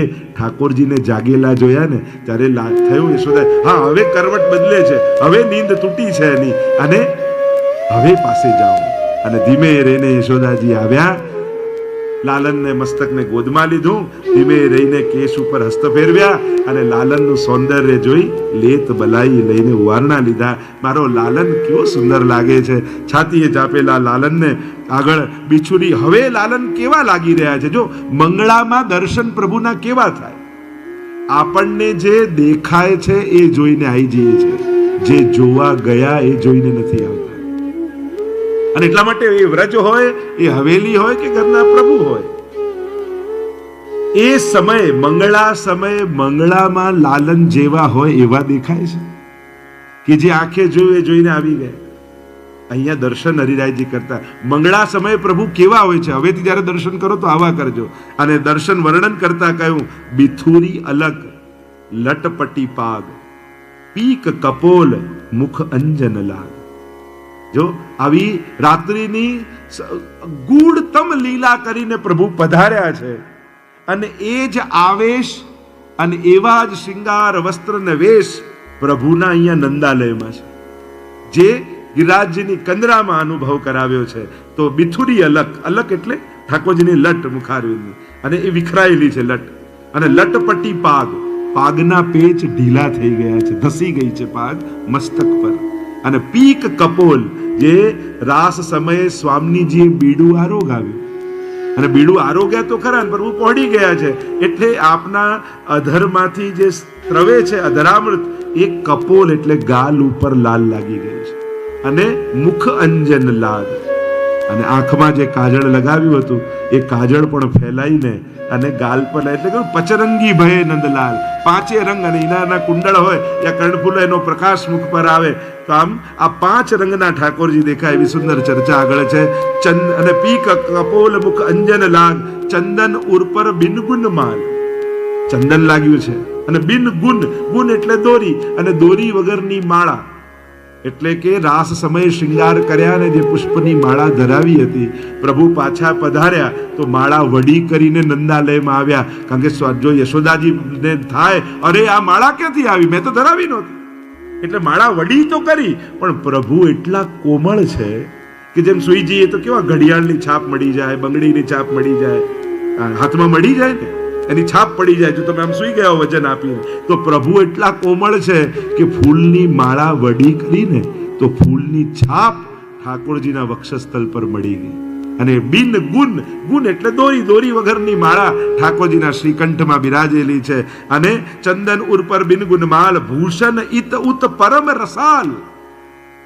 ઠાકોરજીને જાગેલા જોયા ને ત્યારે થયું યશોદા, હા હવે કરવટ બદલે છે, હવે નીંદ તૂટી છે એની અને હવે પાસે જાઓ. અને ધીમે રહીને યશોદાજી આવ્યા, લાલનને મસ્તકને ગોદમાં લીધું, ધીમે રહીને કેશ ઉપર હસ્ત ફેરવ્યા અને લાલનનું સૌંદર્ય જોઈ લેત બલાઈ લઈને ઉવારણા લીધા. મારો લાલન કેવો સુંદર લાગે છે. છાતીએ ચાપેલા લાલનને આગળ બિછુરી. હવે લાલન કેવા લાગી રહ્યા છે? જો મંગળામાં દર્શન પ્રભુના કેવા થાય? આપણને જે દેખાય છે એ જોઈને આવી જઈએ છે, જે જોવા ગયા એ જોઈને નથી આવતા. અને એટલા માટે એ વ્રજ હોય, એ હવેલી હોય કે ઘરના પ્રભુ હોય, એ સમય મંગળા સમયે મંગળામાં લાલન જેવા હોય એવા દેખાય છે કે જે આંખે જોયું એ જોઈને આવી ગયા. અહીંયા દર્શન હરિરાયજી કરતા મંગળા સમયે પ્રભુ કેવા હોય છે, હવેથી જયારે દર્શન કરો તો આવા કરજો. અને દર્શન વર્ણન કરતા કહ્યું, બિથુરી અલગ લટપટી પાગ, પીક કપોલ મુખ અંજન લાગ. જો આવી રાત્રિની ગૂઢતમ લીલા કરીને પ્રભુ પધાર્યા છે અને એ જ આવેશ અને એવા જ શૃંગાર વસ્ત્ર ને વેશ પ્રભુના અહીંયા નંદાલયમાં છે, જે ગિરિરાજજીની કંદરામાં અનુભવ કરાવ્યો છે. તો બિથુરી અલક, અલક એટલે ઠાકોરજીની લટ મુખારવિંદની, અને એ વિખરાયેલી છે લટ. અને લટપટી પાગ, પાગના પેચ ઢીલા થઈ ગયા છે, ધસી ગઈ છે પાગ મસ્તક પર. અને પીક કપોલ, જે રાસ સમયે સ્વામીજીએ બીડું આરોગાવ્યું, અને બીડું આરોગ્યા તો ખરા, પ્રભુ પહોંચી ગયા છે એટલે આપના અધરમાંથી જે સ્ત્રવે છે અધરામૃત, એ કપોલ એટલે ગાલ ઉપર લાલ લાગી ગયું છે. અને મુખ અંજન લાગ, અને આંખમાં જે કાજળ લગાવ્યું હતું એ કાજળ પણ ફેલાઈને અને ગાલ પર એટલે કે પચરંગી ભય નંદલાલ, પાંચે રંગ અને ઈનાના કુંડળ હોય યા કર્ણફૂલ, એનો પ્રકાશ મુખ પર આવે તો આમ આ પાંચ રંગના ઠાકોરજી દેખાય. એવી સુંદર ચર્ચા આગળ છે. ચંદ અને પીક કપોલ મુખ અંજન લાગ, ચંદન ઉર્પર બિનગુન માલ, ચંદન લાગ્યું છે. અને બિન ગુન, ગુન એટલે દોરી, અને દોરી વગરની માળા, એટલે કે રાસ સમયે શૃંગાર કર્યા ને જે પુષ્પની માળા ધરાવી હતી, પ્રભુ પાછા પધાર્યા તો માળા વડી કરીને નંદાલયમાં આવ્યા. કારણ કે જો યશોદાજીને થાય, અરે આ માળા ક્યાંથી આવી, મેં તો ધરાવી નહોતી, એટલે માળા વડી તો કરી, પણ પ્રભુ એટલા કોમળ છે કે જેમ સુઈ જઈએ તો કેવા ઘડિયાળની છાપ મળી જાય, બંગડીની છાપ મળી જાય, હાથમાં મળી જાય ને એની છાપ પડી જાય. જો તમે આમ સુઈ ગયા વજન આપીને, તો પ્રભુ એટલા કોમળ છે કે ફૂલની માળા વડી કરીને તો ફૂલની છાપ ઠાકોરજીના વક્ષસ્થળ પર મળી ગઈ. અને બિન ગુન, ગુન એટલે દોરી, દોરી વગરની માળા ઠાકોરજીના શ્રીકંઠમાં બિરાજેલી છે. અને ચંદન ઉર્પર બિન ગુન માલ, ભૂષણ ઇત ઉત પરમ રસાલ.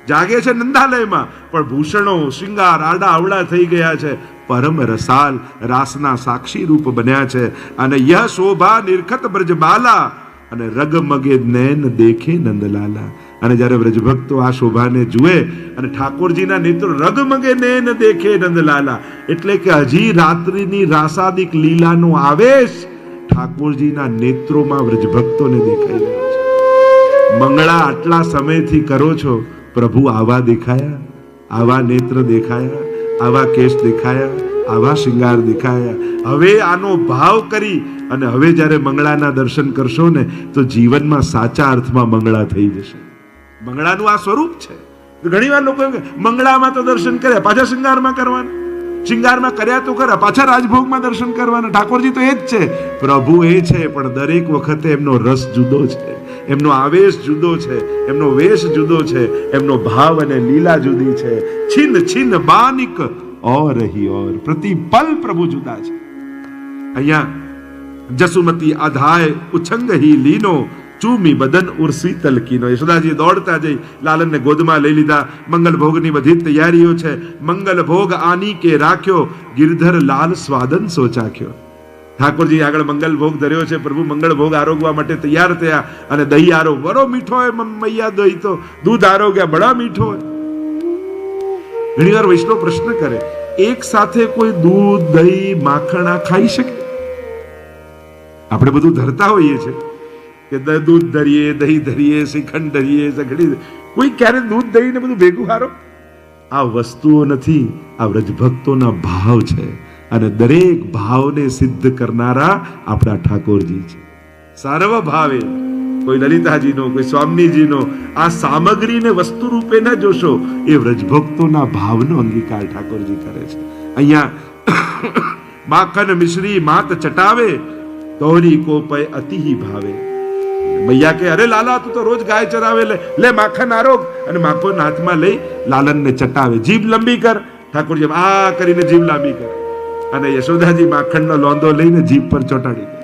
જાગે છે નંદાલયમાં, પણ ભૂષણો શૃંગાર આડા અવળા થઈ ગયા છે, પરમ રસાલ રાસના સાક્ષી રૂપ બન્યા છે. અને યહ શોભા નિરખત બ્રજબાલા, અને રગમગે નૈન દેખે નંદલાલા. અને જ્યારે વ્રજભક્તો આ શોભાને જુએ અને ઠાકોરજીના નેત્રો રગમગે નૈન દેખે નંદલાલા, એટલે કે હજી રાત્રિની રાસાદિક લીલાનો આવેશ ઠાકોરજીના નેત્રોમાં વ્રજભક્તોને દેખાઈ રહ્યો છે. મંગળા આટલા સમયથી કરો છો, પ્રભુ આવા દેખાયા, આવા નેત્ર દેખાયા, આવા કેશ દેખાયા, આવા શૃંગાર દેખાયા. હવે આનો ભાવ કરી અને હવે જ્યારે મંગળાના દર્શન કરશો ને તો જીવનમાં સાચા અર્થમાં મંગળા થઈ જશે. મંગળાનું આ સ્વરૂપ છે. ઘણી વાર લોકો મંગળામાં તો દર્શન કર્યા, પાછા શૃંગારમાં કરવાના, શૃંગારમાં કર્યા તો ખરા, પાછા રાજભોગમાં દર્શન કરવાના. ઠાકોરજી તો એ જ છે, પ્રભુ એ છે, પણ દરેક વખતે એમનો રસ જુદો છે, એમનો આવેશ જુદો છે, એમનો વેશ જુદો છે, એમનો ભાવ અને લીલા જુદી છે. છિન છિન બાનિક ઓર હી ઓર, પ્રતિપલ પ્રભુ જુદા છે. અહીંયા જસુમતી આધાય ઉછંગ હી લીનો, ચૂમી બદન ઉર્સી તલકીનો. યશોદાજી દોડતા જઈ લાલનને ગોદમાં લઈ લીધા. મંગલ ભોગની બધી તૈયારીઓ છે. મંગલ ભોગ આની કે રાખ્યો, ગિરધર લાલ સ્વાદન સોચાખ્યો. ઠાકોરજી આગળ મંગલ ભોગ ધર્યો છે. પ્રભુ મંગળ ભોગ આરોગવા માટે તૈયાર થયા. અને દહીં આરો બડો મીઠો હોય મૈયા, દહીં તો દૂધ આરોગ્યા બડા મીઠો હોય. ઘણી વાર વૈષ્ણવ પ્રશ્ન કરે, એક સાથે કોઈ દૂધ દહીં માખણ ખાઈ શકે? આપણે બધું ધરતા હોઈએ છીએ કે દૂધ ધરીએ, દહીં ધરીએ, શ્રીખંડ ધરીએ, સઘડી, કોઈ ક્યારે દૂધ દહીં ને બધું ભેગું હારો? આ વસ્તુઓ નથી, આ વ્રજભક્તોના ભાવ છે. અને દરેક ભાવને સિદ્ધ કરનારા આપણા ઠાકોરજી છે. સર્વ ભાવે, કોઈ લલિતાજીનો, કોઈ સ્વામીજીનો, આ સામગ્રીને વસ્તુ રૂપે ન જોશો, એ વ્રજભક્તોના ભાવનો અંગીકાર ઠાકોરજી કરે છે. અહીંયા માખન મિશ્રી માત ચટાવે, તોરી કો પય અતિ ભાવે. મૈયા કે અરે લાલા તું તો રોજ ગાય ચરાવે, લે માખન આરોગ, અને માખન હાથમાં લઈ લાલનને ચટાવે. જીભ લંબી કર, ઠાકોરજી આ કરીને જીભ લાંબી કર, અને યશોદાજી માખણનો લોંદો લઈને જીભ પર ચોટાડી દે,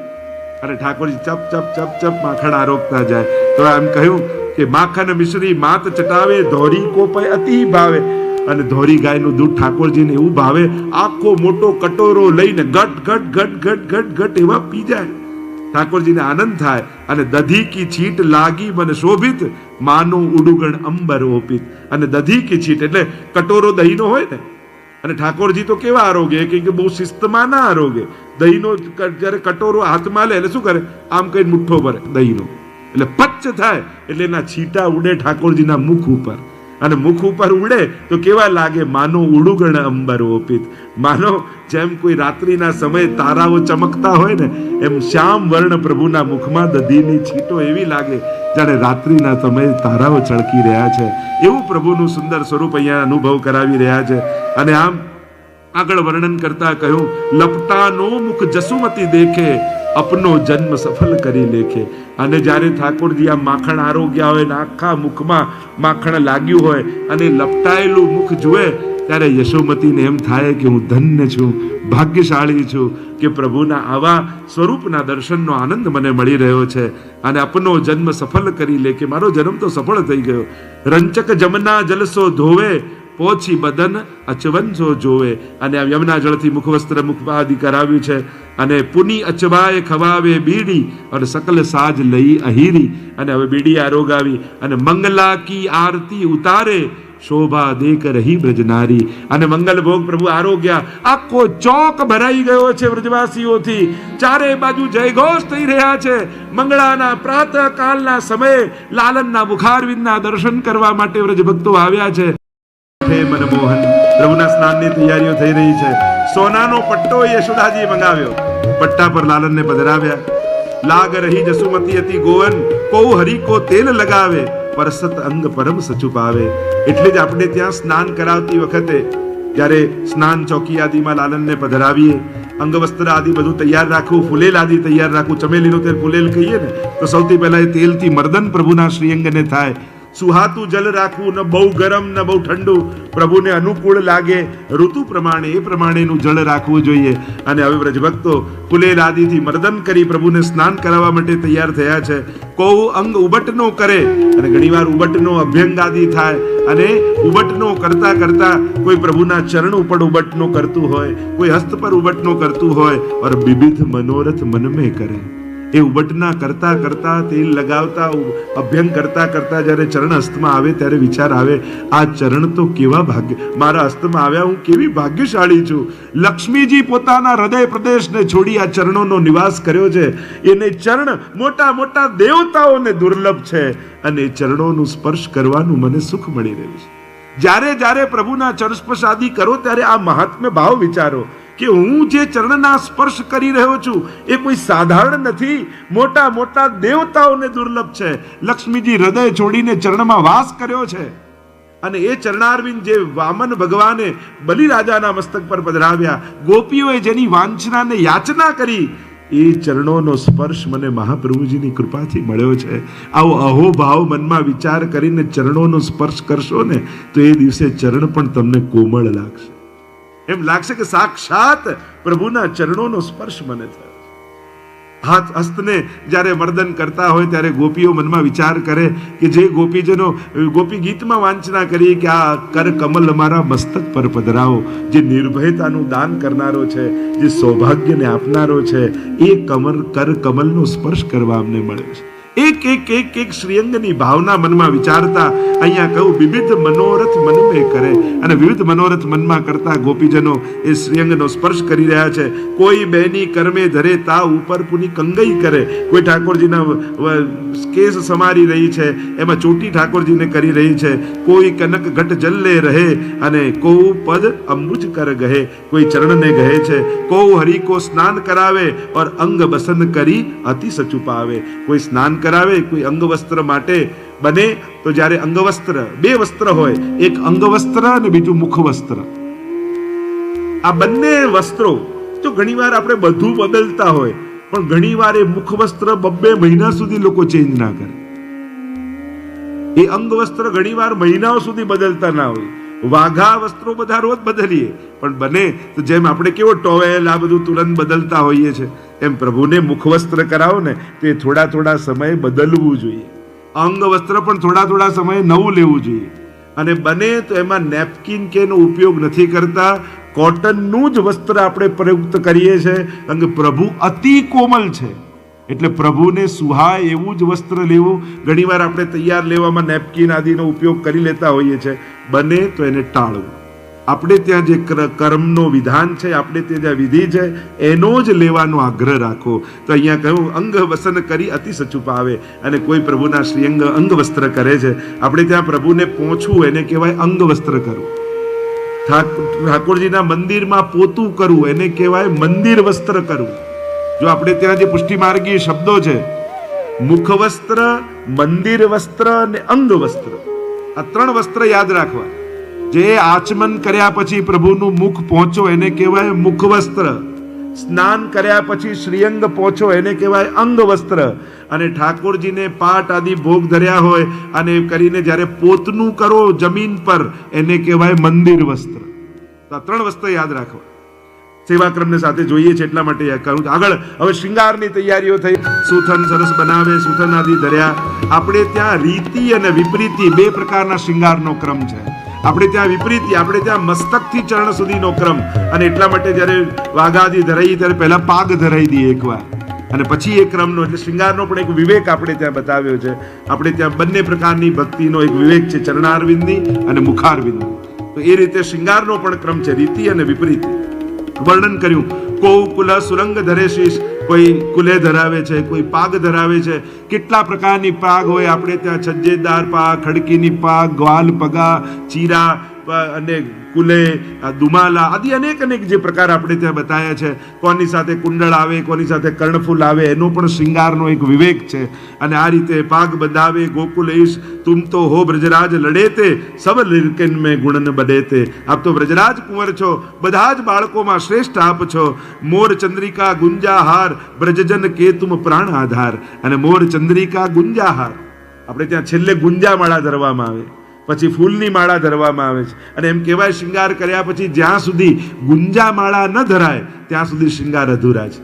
અને ઠાકોરજી ચપ ચપ ચપ ચપ માખણ આરોગતા જાય. તો એમ કહ્યું કે માખન મિશ્રી માત ચટાવે, ધોરી કો પય અતિ ભાવે. અને ધોરી ગાયનું દૂધ ઠાકોરજીને એવું ભાવે, આખો મોટો કટોરો લઈને ઘટ ઘટ ઘટ ઘટ ઘટ ઘટ એવા પી જાય. ઠાકોરજીને આનંદ થાય. અને દધી કી છીટ લાગી મને શોભિત, માનું ઉડુગણ અંબર ઓપિત. અને દધી કી છીટ એટલે કટોરો દહીંનો હોય ને, અને ઠાકોરજી તો કેવા આરોગે કે બહુ શિસ્તમાં ના આરોગે. દહીંનો જ્યારે કટોરો હાથમાં લે એટલે શું કરે, આમ કઈ મુઠ્ઠો ભરે દહીંનો, એટલે પચ્ચ થાય એટલે એના છીટા ઉડે ઠાકોરજીના મુખ ઉપર. અને મુખ ઉપર ઉડે તો કેવા લાગે, માનો ઉડુગણ અંબર ઓપિત. માનો જેમ કોઈ રાત્રિના સમયે તારાઓ ચમકતા હોય ને, એમ શ્યામ વર્ણ પ્રભુના મુખમાં દધીની છીટો એવી લાગે જાણે રાત્રિના સમયે તારાઓ ચળકી રહ્યા છે. એવું પ્રભુનું સુંદર સ્વરૂપ અહીંયા અનુભવ કરાવી રહ્યા છે. અને આમ આગળ વર્ણન કરતા કહ્યું, લપટાનો મુખ જસુમતી દેખે, અપનો જન્મ સફળ કરી લેખે. અને જ્યારે ઠાકોરજી આ માખણ આરોગ્યા હોય ને આખા મુખમાં માખણ લાગ્યું હોય અને લપટાયેલું મુખ જુએ, ત્યારે યશોમતીને એમ થાય કે હું ધન્ય છું, ભાગ્યશાળી છું કે પ્રભુના આવા સ્વરૂપના દર્શનનો આનંદ મને મળી રહ્યો છે. અને અપનો જન્મ સફળ કરી લે, કે મારો જન્મ તો સફળ થઈ ગયો. રંચક જમના જલસો ધોવે, પોછી બદન અચવંજો જોવે. અને આ યમુના જળથી મુખવસ્ત્ર મુખપાદી કરાવ્યું છે. અને પુની અચવાય ખવાવે બીડી, અને સકલ સાજ લઈ અહીરી. અને હવે બીડી આરોગાવી અને મંગલા કી આરતી ઉતારે, શોભા દેક રહી બ્રજનારી. અને મંગલ ભોગ પ્રભુ આરોગ્યા. આખો ચોક ભરાઈ ગયો છે વ્રજવાસીઓથી, ચારે બાજુ જયઘોષ થઈ રહ્યા છે. મંગળાના પ્રાતઃ કાલના સમયે લાલનના મુખારવિંદના દર્શન કરવા માટે વ્રજભક્તો આવ્યા છે. મનમોહન પ્રભુના સ્નાનની તૈયારીઓ થઈ રહી છે. સોનાનો પટ્ટો યશોદાજી મંગાવ્યો, પટ્ટા પર લાલનને પધરાવ્યા. લાગ રહી જસુમતી અતિ ગોવન, કો હરી કો તેલ લગાવે, પરસત અંગ પરમ સચુપાવે. એટલે જ આપણે ત્યાં સ્નાન કરાવતી વખતે જ્યારે સ્નાન ચોકી આદિમાં લાલનને પધરાવીએ, અંગવસ્ત્ર આદિ બધું તૈયાર રાખવું, ફૂલેલ આદિ તૈયાર રાખવું. ચમેલીનું તેલ ફૂલેલ કહીએ ને, તો સૌથી પહેલા એ તેલથી મર્દન પ્રભુના શ્રીઅંગને થાય. સુહાતું જલ રાખવું, ન બહુ ગરમ ન બહુ ઠંડુ, પ્રભુને અનુકૂળ લાગે ઋતુ પ્રમાણે એ પ્રમાણેનું જળ રાખવું જોઈએ. અને હવે વ્રજભક્તો ફૂલેલ આદિથી મર્દન કરી પ્રભુને સ્નાન કરાવવા માટે તૈયાર થયા છે. કોઈ અંગ ઉબટનો કરે, અને ઘણીવાર ઉબટનો અભ્યંગ આદિ થાય, અને ઉબટનો કરતા કરતા કોઈ પ્રભુના ચરણ ઉપર ઉબટનો કરતું હોય, કોઈ હસ્ત પર ઉબટનો કરતું હોય, और विविध मनोरथ मन में करे. એ ઉબટના કરતા કરતા તેલ લગાવતા અભ્યંગ કરતા કરતા જ્યારે ચરણ હસ્તમાં આવે ત્યારે વિચાર આવે, આ ચરણ તો કેવા ભાગ્ય, મારા હસ્તમાં આવ્યા, હું કેવી ભાગ્યશાળી છું. લક્ષ્મીજી પોતાના હૃદય પ્રદેશને છોડી આ ચરણોનો નિવાસ કર્યો છે. એને ચરણ મોટા મોટા દેવતાઓને દુર્લભ છે, અને એ ચરણોનું સ્પર્શ કરવાનું મને સુખ મળી રહ્યું છે. જ્યારે જ્યારે પ્રભુના ચરણ સ્પર્શ આદિ કરો ત્યારે આ મહાત્મ્ય ભાવ વિચારો કે હું જે ચરણના સ્પર્શ કરી રહ્યો છું એ કોઈ સાધારણ નથી, મોટા મોટા દેવતાઓને દુર્લભ છે. લક્ષ્મીજી હૃદય છોડીને ચરણમાં વાસ કર્યો છે. અને એ ચરણારવિંદ જે વામન ભગવાને બલિરાજાના મસ્તક પર પધરાવ્યા, ગોપીઓએ જેની વાંછનાને યાચના કરી, એ ચરણોનો સ્પર્શ મને મહાપ્રભુજીની કૃપાથી મળ્યો છે. આવો અહોભાવ મનમાં વિચાર કરીને ચરણોનો સ્પર્શ કરશો ને, તો એ દિવસે ચરણ પણ તમને કોમળ લાગશે. એમ લાગશે કે સાક્ષાત પ્રભુના ચરણોનો સ્પર્શ મને થયો. હાથ હસ્તને જ્યારે મર્દન કરતા હોય ત્યારે ગોપીઓ મનમાં વિચાર કરે કે જે ગોપીજનો ગોપી ગીતમાં વાંચના કરીએ કે આ કર કમલ અમારા મસ્તક પર પધરાવો, જે નિર્ભયતાનું દાન કરનારો છે, જે સૌભાગ્યને આપનારો છે, એ કર કમલનો સ્પર્શ કરવા અમને મળ્યો છે. એક એક એક એક શ્રીઅંગની ભાવના મનમાં વિચારતા અહીંયા કહું વિવિધ મનોરથ મન મેં કરે, અને વિવિધ મનોરથ મનમાં કરતા ગોપીજનો એ શ્રીઅંગનો સ્પર્શ કરી રહ્યા છે. કોઈ બેની કર્મે ધરે તા ઉપર પુની કંગઈ કરે, કોઈ ઠાકોરજીના કેસ સમારી રહી છે, એમાં ચોટી ઠાકોરજીને કરી રહી છે. કોઈ કનક ઘટ જલ્લે રહે અને કો પદ અંબુજ કર ગહે, કોઈ ચરણને ગહે છે. કો હરિ કો સ્નાન કરાવે और અંગ બસન કરી અતિ સચુપાવે, કોઈ સ્નાન કરાવે, કોઈ અંગવસ્ત્ર માટે બને તો જ્યારે અંગવસ્ત્ર, બે વસ્ત્ર હોય, એક અંગવસ્ત્ર અને બીજું મુખવસ્ત્ર, આ બંને વસ્ત્રો જો ઘણીવાર આપણે બધું બદલતા હોય, પણ ઘણીવાર એ મુખવસ્ત્ર 2 મહિના સુધી લોકો ચેન્જ ના કરે. એ અંગવસ્ત્ર ઘણીવાર મહિનાઓ સુધી બદલતા ના હોય. વાઘા વસ્ત્રો બધા રોજ બદલીએ, પણ બને તો જેમ આપણે કેવો ટોવેલ આ બધું તુરંત બદલતા હોઈએ છે, એમ પ્રભુને મુખવસ્ત્ર કરાવો ને તો એ થોડા થોડા સમયે બદલવું જોઈએ. અંગવસ્ત્ર પણ થોડા થોડા સમયે નવું લેવું જોઈએ. અને બને તો એમાં નેપકિન કે નો ઉપયોગ નથી કરતા, કોટનનું જ વસ્ત્ર આપણે પ્રયુક્ત કરીએ છીએ. કારણ કે પ્રભુ અતિ કોમલ છે, એટલે પ્રભુને સુહાય એવું જ વસ્ત્ર લેવું. ઘણીવાર આપણે તૈયાર લેવામાં નેપકિન આદિનો ઉપયોગ કરી લેતા હોઈએ છીએ, બને તો એને ટાળવું. આપણે ત્યાં જે કર્મનો વિધાન છે, આપણે ત્યાં જે વિધિ છે, એનો જ લેવાનો આગ્રહ રાખો. તો અહીંયા કહ્યું અંગ વસન કરી અતિ સચુપાવે, અને કોઈ પ્રભુના શ્રીઅંગ અંગ વસ્ત્ર કરે છે, આપણે ત્યાં પ્રભુને પહોંચવું એને કહેવાય અંગ વસ્ત્ર કરવું. ઠાકોરજીના મંદિરમાં પોતું કરવું એને કહેવાય મંદિર વસ્ત્ર કરવું. જો આપણે ત્યાં જે પુષ્ટિમાર્ગી શબ્દો છે, મુખવસ્ત્ર, મંદિર વસ્ત્ર અને અંગ વસ્ત્ર, આ 3 વસ્ત્ર યાદ રાખવા. જે આચમન કર્યા પછી પ્રભુનું મુખ પહોંચો એને કહેવાય મુખવસ્ત્ર, સ્નાન કર્યા પછી શ્રીઅંગ પહોંચો એને કહેવાય અંગ વસ્ત્ર, અને ઠાકોરજીને પાટ આદિ ભોગ ધર્યા હોય અને કરીને જ્યારે પોતનું કરો જમીન પર એને કહેવાય મંદિર વસ્ત્ર. તો આ 3 વસ્ત્ર યાદ રાખવા. સેવાક્રમને સાથે જોઈએ છે એટલા માટે કહું. આગળ હવે શૃંગારની તૈયારીઓ થઈ, સુથન સરસ બનાવે, સુથન આદિ ધર્યા. આપણે ત્યાં રીતિ અને વિપરીતિ 2 પ્રકારના શૃંગારનો ક્રમ છે. આપણે ત્યાં વિપરીતિ, આપણે ત્યાં મસ્તકથી ચરણ સુધીનો ક્રમ, અને એટલા માટે જ્યારે વાઘાદી ધરાઈ ત્યારે પહેલા પાગ ધરાઈ દઈએ એકવાર, અને પછી એ ક્રમનો, એટલે શૃંગારનો પણ એક વિવેક આપણે ત્યાં બતાવ્યો છે. આપણે ત્યાં બંને પ્રકારની ભક્તિનો એક વિવેક છે, ચરણારવિંદની અને મુખારવિંદની. તો એ રીતે શૃંગારનો પણ ક્રમ છે, રીતિ અને વિપરીતિ વર્ણન કર્યું. કો કુલ સુરંગ ધરે શીશ, કોઈ કુલે ધરાવે છે, કોઈ પાગ ધરાવે છે. કેટલા પ્રકારની પાગ હોય આપણે ત્યાં, છજ્જેદાર પાગ, ખડકીની પાગ, ગ્વાલ પગા, ચીરા અને કુલે, દુમાલા આદિ અનેક જે પ્રકાર આપણે ત્યાં બતાવ્યા છે. કોની સાથે કુંડળ આવે, કોની સાથે કર્ણફૂલ આવે, એનો પણ શૃંગારનો એક વિવેક છે. અને આ રીતે પાગ બંધાવે. ગોકુલેશ તુમ તો હો બ્રજરાજ લડેતે, સબ લીલકિન મેં ગુણન બડેતે. આપ તો બ્રજરાજ કુંવર છો, બધા જ બાળકોમાં શ્રેષ્ઠ આપ છો. મોર ચંદ્રિકા ગુંજાહાર, બ્રજજન કે તુમ પ્રાણ આધાર. અને મોર ચંદ્રિકા ગુંજાહાર, આપણે ત્યાં છેલ્લે ગુંજા માળા ધરવામાં આવે, પછી ફૂલની માળા ધરવામાં આવે છે. અને એમ કહેવાય શૃંગાર કર્યા પછી જ્યાં સુધી ગુંજા માળા ન ધરાય ત્યાં સુધી શૃંગાર અધૂરા છે.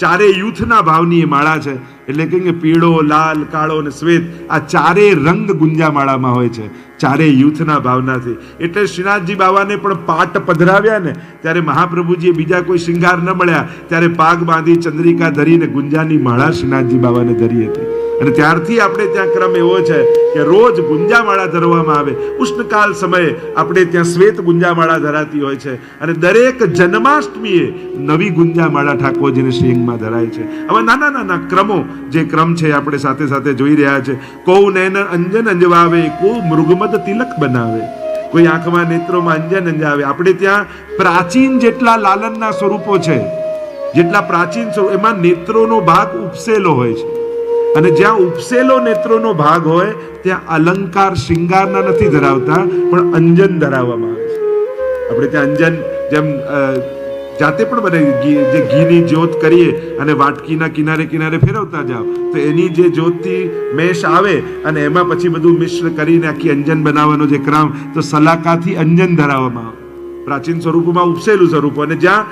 4 યુથના ભાવની એ માળા છે. એટલે કે પીળો, લાલ, કાળો અને શ્વેત, આ 4 રંગ ગુંજા માળામાં હોય છે, 4 યુથના ભાવનાથી. એટલે શ્રીનાથજી બાવાને પણ પાટ પધરાવ્યા ને ત્યારે મહાપ્રભુજીએ બીજા કોઈ શૃંગાર ન મળ્યા ત્યારે પાગ બાંધી ચંદ્રિકા ધરીને ગુંજાની માળા શ્રીનાથજી બાવાને ધરી હતી. અને ત્યારથી આપણે ત્યાં ક્રમ એવો છે કે રોજ ગુંજામાળા ધરવામાં આવે. ઉષ્ણકાલ સમયે આપણે ત્યાં શ્વેત ગુંજામાળા ધરાતી હોય છે, અને દરેક જન્માષ્ટમીએ નવી ગુંજામાળા ઠાકોરજીને શ્રીઅંગમાં ધરાય છે. હવે નાના નાના ક્રમો જે ક્રમ છે આપણે સાથે સાથે જોઈ રહ્યા છે. કો નૈન અંજન અંજવાવે, કો મૃગમદ તિલક બનાવે, કોઈ આંખમાં નેત્રોમાં અંજન અંજાવે. આપણે ત્યાં પ્રાચીન જેટલા લાલનના સ્વરૂપો છે, જેટલા પ્રાચીન સ્વરૂપ, એમાં નેત્રોનો ભાગ ઉપસેલો હોય છે. અને જ્યાં ઉપસેલો નેત્રોનો ભાગ હોય ત્યાં અલંકાર શૃંગારના નથી ધરાવતા, પણ અંજન ધરાવવામાં આવે છે. આપણે ત્યાં અંજન જેમ જાતે પણ બને, જે ઘીની જ્યોત કરીએ અને વાટકીના કિનારે કિનારે ફેરવતા જાઓ તો એની જે જ્યોતથી મેશ આવે અને એમાં પછી બધું મિશ્ર કરીને આખી અંજન બનાવવાનો જે ક્રમ, તો સલાકાથી અંજન ધરાવવામાં આવે. પ્રાચીન સ્વરૂપમાં ઉપસેલું સ્વરૂપ, અને જ્યાં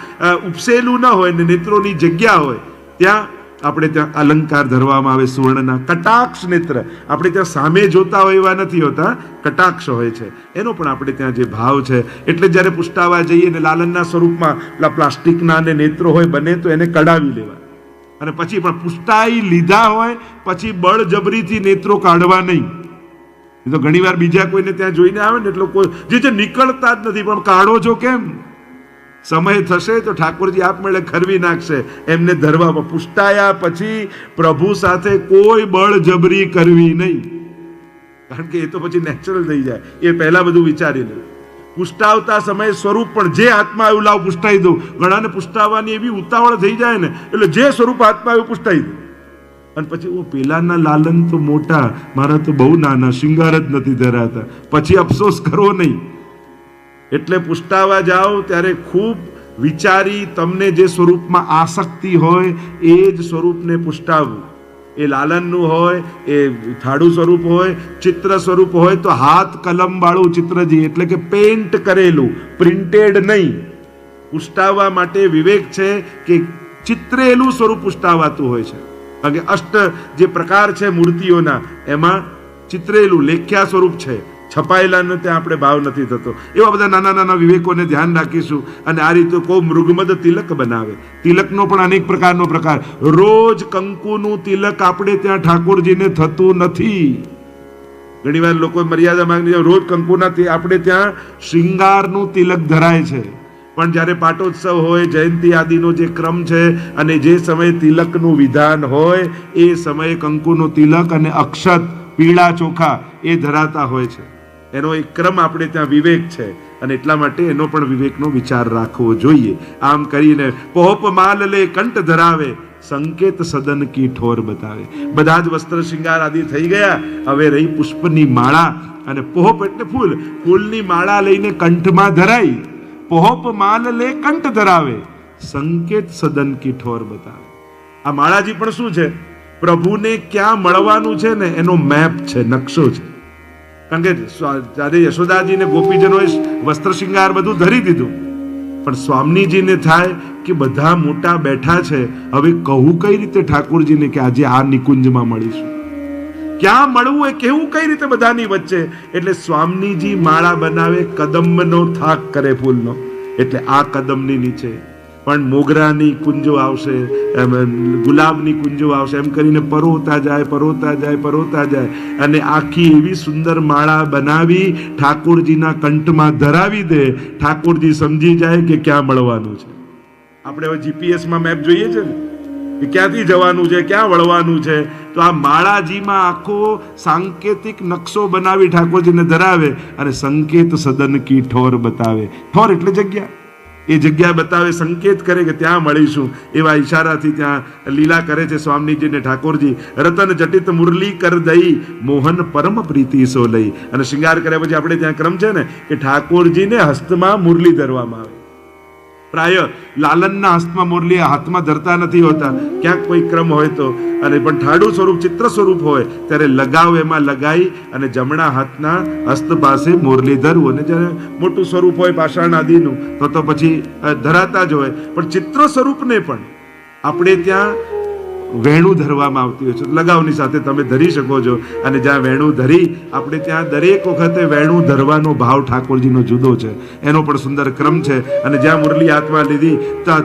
ઉપસેલું ન હોય ને નેત્રોની જગ્યા હોય ત્યાં આપણે ત્યાં અલંકાર ધરવામાં આવે. સુવર્ણના કટાક્ષ નેત્ર, આપણે ત્યાં સામે જોતા હોય એવા નથી હોતા, કટાક્ષ હોય છે, એનો પણ આપણે ત્યાં જે ભાવ છે. એટલે જ્યારે પુષ્ટાવા જઈએ ને લાલનના સ્વરૂપમાં પેલા પ્લાસ્ટિકના અને નેત્રો હોય, બને તો એને કઢાવી લેવા અને પછી પણ પુષ્ટાઈ લીધા હોય પછી બળજબરીથી નેત્રો કાઢવા નહીં. એ તો ઘણી વાર બીજા કોઈને ત્યાં જોઈને આવે ને એટલે કોઈ જે નીકળતા જ નથી, પણ કાઢો છો કેમ? સમય થશે તો ઠાકોરજી આપમેળે ખરવી નાખશે એમને ધરવામાં. પુષ્ટાયા પછી પ્રભુ સાથે કોઈ બળજબરી કરવી નહીં, કારણ કે એ તો પછી નેચરલ થઈ જાય. એ પહેલા બધું વિચારી લે. પુષ્ટાવતા સમયે સ્વરૂપ પણ જે હાથમાં આવ્યું લાવ પુષ્ટાઈ દઉં. ઘણાને પુષ્ટાવવાની એવી ઉતાવળ થઈ જાય ને એટલે જે સ્વરૂપ હાથમાં આવ્યું પુષ્ટાઈ દઉં. અને પછી ઓ પેલાના લાલન તો મોટા, મારા તો બહુ નાના, શિંગાર જ નથી ધરાતા. પછી અફસોસ કરવો નહીં. એટલે પુષ્ટાવા જાઓ ત્યારે ખૂબ વિચારી તમને જે સ્વરૂપમાં આસક્તિ હોય એ જ સ્વરૂપને પુષ્ટાવવું. એ લાલનનું હોય, એ થાળું સ્વરૂપ હોય, ચિત્ર સ્વરૂપ હોય તો હાથ કલમ વાળું ચિત્રજી, એટલે કે પેઇન્ટ કરેલું, પ્રિન્ટેડ નહીં. પુષ્ટાવવા માટે વિવેક છે કે ચિત્રેલું સ્વરૂપ પુષ્ટાવાતું હોય છે. કારણ કે અષ્ટ જે પ્રકાર છે મૂર્તિઓના એમાં ચિત્રેલું લેખ્યા સ્વરૂપ છે, છપાયેલાનો ત્યાં આપણે ભાવ નથી થતો. એવા બધા નાના નાના વિવેકોને ધ્યાન રાખીશું. અને આ રીતે કોઈ મૃગમદ તિલક બનાવે. તિલકનો પણ અનેક પ્રકારનો પ્રકાર. રોજ કંકુનું તિલક આપણે ત્યાં ઠાકોરજીને થતું નથી. ઘણી વાર લોકો મર્યાદા માંગી રોજ કંકુના આપણે ત્યાં શૃંગારનું તિલક ધરાય છે. પણ જ્યારે પાટોત્સવ હોય, જયંતિ આદિનો જે ક્રમ છે અને જે સમયે તિલકનું વિધાન હોય એ સમયે કંકુનું તિલક અને અક્ષત પીળા ચોખા એ ધરાતા હોય છે. એનો એક ક્રમ આપણે ત્યાં વિવેક છે અને એટલા માટે એનો પણ વિવેકનો વિચાર રાખવો જોઈએ. આમ કરીને પોપ માલ લે કંઠ ધરાવે, સંકેત સદન કી ઠોર બતાવે. બધા જ વસ્ત્ર શૃંગાર આદિ થઈ ગયા. હવે રહી પુષ્પની માળા. અને પોપ એટલે ફૂલ. ફૂલની માળા લઈને કંઠમાં ધરાઈ. પોપ માલ લે કંઠ ધરાવે, સંકેત સદન કી ઠોર બતાવે. આ માળાજી પણ શું છે? પ્રભુને ક્યાં મળવાનું છે ને એનો મેપ છે, નકશો છે. કારણ કે જ્યારે યશોદાજીને ગોપીજનોએ વસ્ત્ર શૃંગાર બધું ધરી દીધું, પણ સ્વામીજીને થાય કે બધા મોટા બેઠા છે, હવે કહું કઈ રીતે ઠાકોરજીને કે આજે આ નિકુંજમાં મળીશું? ક્યાં મળવું એ કેવું કઈ રીતે બધાની વચ્ચે? એટલે સ્વામીજી માળા બનાવે, કદમનો થાક કરે ફૂલનો. એટલે આ કદમની નીચે પણ મોગરાની કુંજો આવશે, ગુલાબની કુંજો આવશે, એમ કરીને પરોતા જાય પરોતા જાય પરોતા જાય અને આખી એવી સુંદર માળા બનાવી ઠાકોરજીના કંઠમાં ધરાવી દે. ઠાકોરજી સમજી જાય કે ક્યાં મળવાનું છે. આપણે હવે જીપીએસમાં મેપ જોઈએ છે ને કે ક્યાંથી જવાનું છે, ક્યાં વળવાનું છે. તો આ માળાજીમાં આખો સાંકેતિક નકશો બનાવી ઠાકોરજીને ધરાવે અને સંકેત સદન કી ઠોર બતાવે. ઠોર એટલે જગ્યા. એ જગ્યા બતાવે, સંકેત કરે કે ત્યાં મળીશું. એવા ઈશારાથી ત્યાં લીલા કરે છે સ્વામીજીને ઠાકોરજી. રતન જટિત મુરલી કર દઈ, મોહન પરમ પ્રીતિ સો લઈ. અને શૃંગાર કર્યા પછી આપણે ત્યાં ક્રમ છે ને કે ઠાકોરજીને હસ્તમાં મુરલી ધરવામાં આવે. પ્રાય લાલનના હસ્તમાં મુરલી હાથમાં ધરતા નથી હોતા, ક્યાંક કોઈ ક્રમ હોય તો. અને પણ ઠાડું સ્વરૂપ, ચિત્ર સ્વરૂપ હોય ત્યારે લગાવ એમાં લગાઈ અને જમણા હાથના હસ્ત પાસે મુરલી ધરવું. અને જ્યારે મોટું સ્વરૂપ હોય પાષાણ આદિનું તો પછી ધરાતા જ હોય. પણ ચિત્ર સ્વરૂપને પણ આપણે ત્યાં વેણું ધરવામાં આવતી હોય છે. લગાવની સાથે તમે ધરી શકો છો. અને જ્યાં વેણું ધરી આપણે ત્યાં દરેક વખતે વેણું ધરવાનો ભાવ ઠાકોરજીનો જુદો છે, એનો પણ સુંદર ક્રમ છે. અને જ્યાં મુરલી હાથમાં લીધી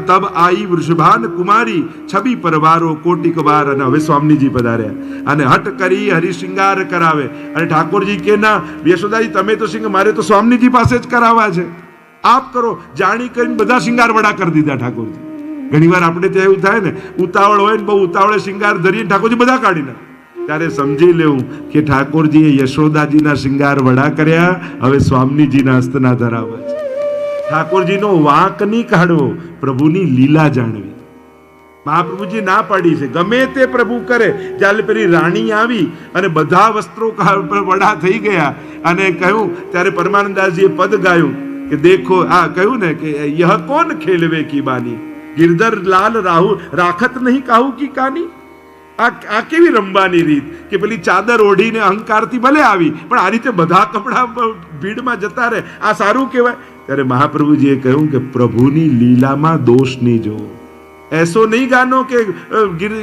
તબ આઈ વૃષભાન કુમારી, છબી પરવારો કોટિક વાર. અને હવે સ્વામીજી પધાર્યા અને હટ કરી હરિશૃંગાર કરાવે. અને ઠાકોરજી કે ના યશોદાજી તમે તો શૃંગાર, મારે તો સ્વામીજી પાસે જ કરાવવા છે, આપ કરો. જાણી કરીને બધા શૃંગાર વડા કરી દીધા ઠાકોરજી. ઘણી વાર આપણે ત્યાં એવું થાય ને, ઉતાવળ હોય ને બહુ ઉતાવળે શૃંગાર ધરીને ઠાકોરજી બધા કાઢી નાખે. ત્યારે સમજી લેવું કે ઠાકોરજીએ યશોદાજીના શૃંગાર વડા કર્યા, હવે સ્વામીજીના હસ્તના ધરાવવા છે. ઠાકોરજીનો વાંક નહીં કાઢવો, પ્રભુની લીલા જાણવી. મહાપ્રભુજી ના પાડી છે, ગમે તે પ્રભુ કરે. જ્યારે પેલી રાણી આવી અને બધા વસ્ત્રો વડા થઈ ગયા અને કહ્યું, ત્યારે પરમાનંદાસજીએ પદ ગાયું કે દેખો, આ કહ્યું ને કે યહ કોણ ખેલવે કી બાની, ગિરધર લાલ રાહુ રાખત નહીં કાહુ કી કાની. આ કેવી રમવાની રીત કે પેલી ચાદર ઓઢીને અહંકારથી ભલે આવી, પણ આ રીતે બધા કપડા ભીડમાં જતા રહે, આ સારું કહેવાય? ત્યારે મહાપ્રભુજીએ કહ્યું કે પ્રભુની લીલામાં દોષ નહીં જોવો. ऐसो नहीं गानो कि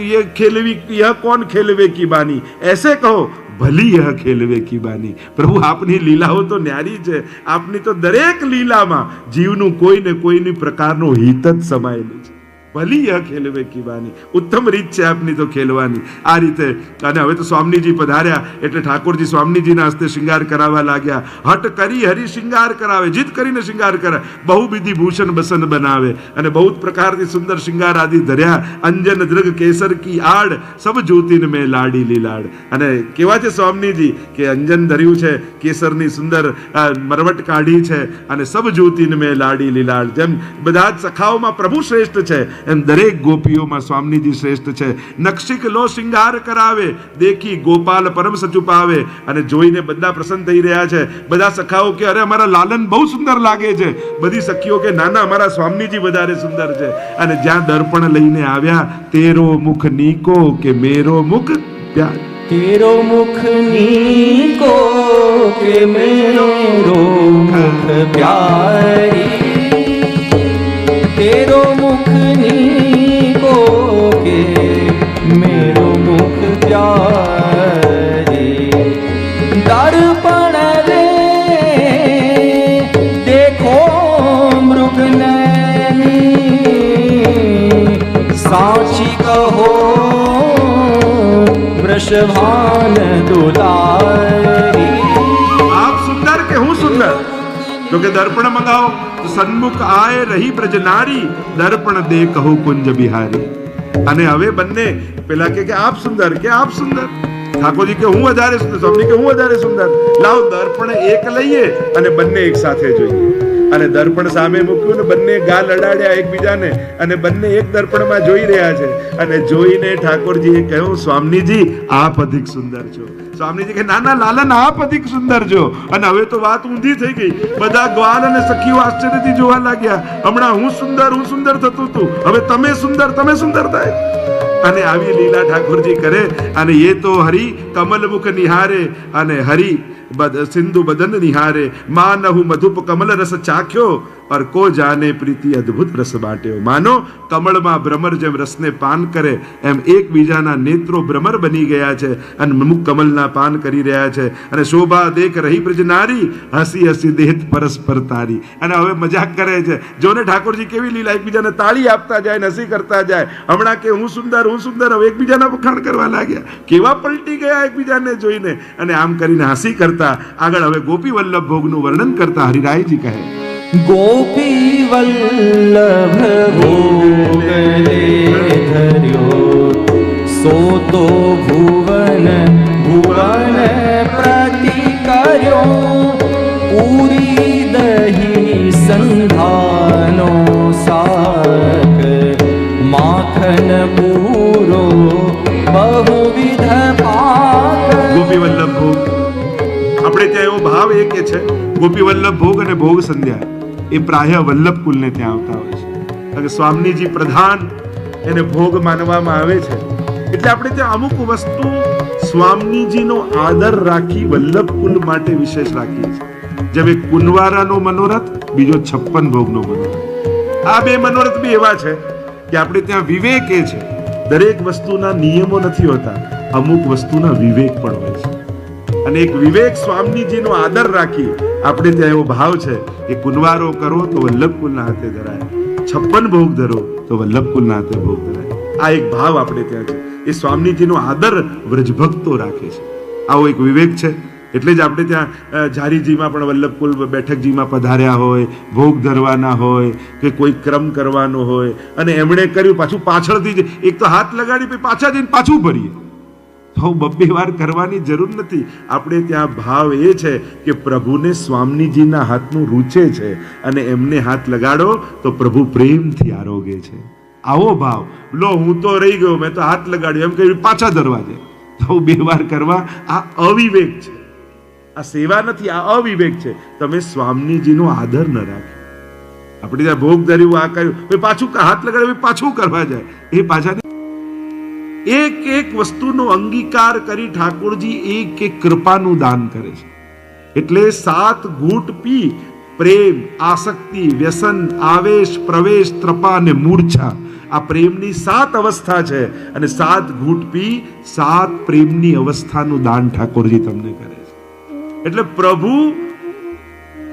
ये खेलवी, यह कौन खेलवे की बानी, ऐसे કહો ભલી यह खेलवे की बानी. પ્રભુ આપની લીલાઓ તો ન્યારી છે. આપની તો દરેક લીલામાં જીવનું કોઈ ને કોઈની પ્રકારનું હિત જ સમાયેલું છે. ભલી યહ ખેલવે કી બાની. ઉત્તમ રીત છે આપની તો ખેલવાની. આ રીતે. અને હવે તો સ્વામીજી પધાર્યા એટલે ઠાકોરજી સ્વામીજીના હસ્તે શિંગાર કરાવવા લાગ્યા. હટ કરી હરી શિંગાર કરાવે, જીત કરીને શિંગાર કરે, બહુવિધિ ભૂષણ બસન બનાવે, અને બહુ જ પ્રકારથી સુંદર શિંગાર આદિ ધર્યા. અંજન દ્રગ કેસર કી આડ, સબ જ્યોતિન મેં લાડી લીલાડ. અને કેવા છે સ્વામીજી કે અંજન ધર્યું છે, કેસરની સુંદર મરવટ કાઢી છે, અને સબ જ્યોતિન મેં લાડી લીલાડ. જેમ બધા જ સખાઓમાં પ્રભુ શ્રેષ્ઠ છે એમ દરેક ગોપીઓમાં સ્વામીજી શ્રેષ્ઠ છે. નક્ષિક લો શિંગાર કરાવે, દેખી ગોપાલ પરમ સચુપાવે. અને જોઈને બધા પ્રસન્ન થઈ રહ્યા છે. બધા સખાઓ કે અરે અમારા લાલન બહુ સુંદર લાગે છે. બધી સખીઓ કે ના ના અમારા સ્વામીજી વધારે સુંદર છે. અને જ્યાં દર્પણ લઈને આવ્યા, તેરો મુખ નીકો કે મેરો મુખ પ્યાર. तेरो मुख नीको के मेरो मुख प्यारी, तेरो मुख नीको के मेरो मुख प्यारी. दर्पण रे देखो मृगनयनी, साची कहो वृषभान दुलारी. आप सुंदर के हूं सुंदर? तो के दर्पण मंगाओ तो सन्मुख आए रही ब्रजनारी, दर्पण दे कहू कुंज बिहारी. અને હવે બંને પેલા કે આપ સુંદર, કે આપ સુંદર. ઠાકોરજી કે હું વધારે સુંદર, સ્વામી કે હું વધારે સુંદર. લાવ દર્પણ એક લઈએ અને બંને એક સાથે જોઈએ. અને દર્પણ સામે મૂક્યું ને બંને ગાલ અડાડ્યા એકબીજાને, અને બંને એક દર્પણમાં જોઈ રહ્યા છે. અને જોઈને ઠાકોરજીએ કહ્યું સ્વામીજી આપ અધિક સુંદર છો. સ્વામીજી કે ના ના લાલન આપ અધિક સુંદર છો. અને હવે તો વાત ઊંધી થઈ ગઈ. બધા ગ્વાલ અને સખીઓ આશ્ચર્યથી જોવા લાગ્યા. હમણાં હું સુંદર થતું હતું, હવે તમે સુંદર થાય. અને આવી લીલા ઠાકોરજી કરે. અને એ તો હરી કમલ મુખ નિહારે, અને હરી સિંધુ બદન નિહારે. માનહુ મધુપ કમલ રસ ચાખ્યો, और को जाने प्रीति अद्भुत रस बाट्यो. मानो कमळમાં ભ્રમર જેમ રસને પાન કરે એમ એકબીજાના નેત્રો ભ્રમર બની ગયા છે અને મુખ કમલના પાન કરી રહ્યા છે. અને શોભા દેખ રહી બ્રજનારી, હસી હસી દેહ પરસ્પર તારી. અને હવે મજાક કરે છે. જોને ઠાકોરજી કેવી લીલા, એકબીજાને તાળી આપતા જાય ને હસી કરતા જાય. હમણાં કે હું સુંદર, હવે એકબીજાના વખાણ કરવા લાગ્યા. કેવા પલટી ગયા એકબીજાને જોઈને. અને આમ કરીને હસી કરતા આગળ હવે ગોપી વલ્લભ ભોગનું વર્ણન કરતા હરિરાયજી કહે, गोपी वल्लभ भोग ले धर्यो, सो तो भुवन भुवन प्रति कर्यो. पूरी दही संधानो साक, माखन पूरो बहुविध पाक. ગોપી વલ્લભ ભોગ આપણે ત્યાં એવો ભાવ એ કે છે ગોપી વલ્લભ ભોગ અને ભોગ સંધ્યા એ પ્રાય વલ્લભ કુલને ત્યાં આવતા હોય છે. કારણ કે સ્વામીજી પ્રધાન એને ભોગ માનવામાં આવે છે. એટલે આપણે ત્યાં અમુક વસ્તુ સ્વામીજીનો આદર રાખી વલ્લભ કુલ માટે વિશેષ રાખીએ છીએ. જેમ એક કુંવારાનો મનોરથ, બીજો 56 ભોગનો મનોરથ. આ બે મનોરથ બી એવા છે કે આપણે ત્યાં વિવેક એ છે. દરેક વસ્તુના નિયમો નથી હોતા, અમુક વસ્તુના વિવેક પણ હોય છે. અને એક વિવેક સ્વામીજીનો આદર રાખી આપણે ત્યાં એવો ભાવ છે કે કુંવારો કરો તો વલ્લભ કુલના હાથે ધરાય, 56 ભોગ ધરો તો વલ્લભ કુલના હાથે ભોગ ધરાય. આ એક ભાવ આપણે ત્યાં છે. એ સ્વામીજીનો આદર વ્રજભક્તો રાખે છે. આવો એક વિવેક છે. એટલે જ આપણે ત્યાં ઝારીજીમાં પણ વલ્લભકુલ બેઠકજીમાં પધાર્યા હોય, ભોગ ધરવાના હોય કે કોઈ ક્રમ કરવાનો હોય, અને એમણે કર્યું પાછું પાછળથી જ એક તો હાથ લગાડી પછી પાછા જઈને પાછું ભરીએ. તો બબ્બે વાર કરવાની જરૂર નથી. આપણે ત્યાં ભાવ એ છે કે પ્રભુને સ્વામીજીના હાથનું રૂચે છે અને એમને હાથ લગાડો તો પ્રભુ પ્રેમથી આરોગે છે. આવો ભાવ. લો હું તો રહી ગયો, મેં તો હાથ લગાડ્યો એમ કહી પાછા ધરવા જાય તો બે વાર કરવા, આ અવિવેક છે. આ સેવા નથી, આ અવિવેક છે. તમે સ્વામીજીનો આદર ન રાખો. આપણે ત્યાં ભોગ ધર્યું, આ કર્યું, પાછું હાથ લગાડ્યો પાછું કરવા જાય, એ પાછા એક એક વસ્તુનો અંગીકાર કરી ઠાકોરજી એક એક કૃપાનું દાન કરે છે. એટલે 7 ઘૂંટ પી પ્રેમ, આસક્તિ, વ્યસન, આવેશ, પ્રવેશ, ત્રપા અને મૂર્છા, આ પ્રેમની 7 અવસ્થા છે. અને 7 ઘૂંટ પી 7 પ્રેમની અવસ્થાનું દાન ઠાકોરજી તમને કરે છે. એટલે પ્રભુ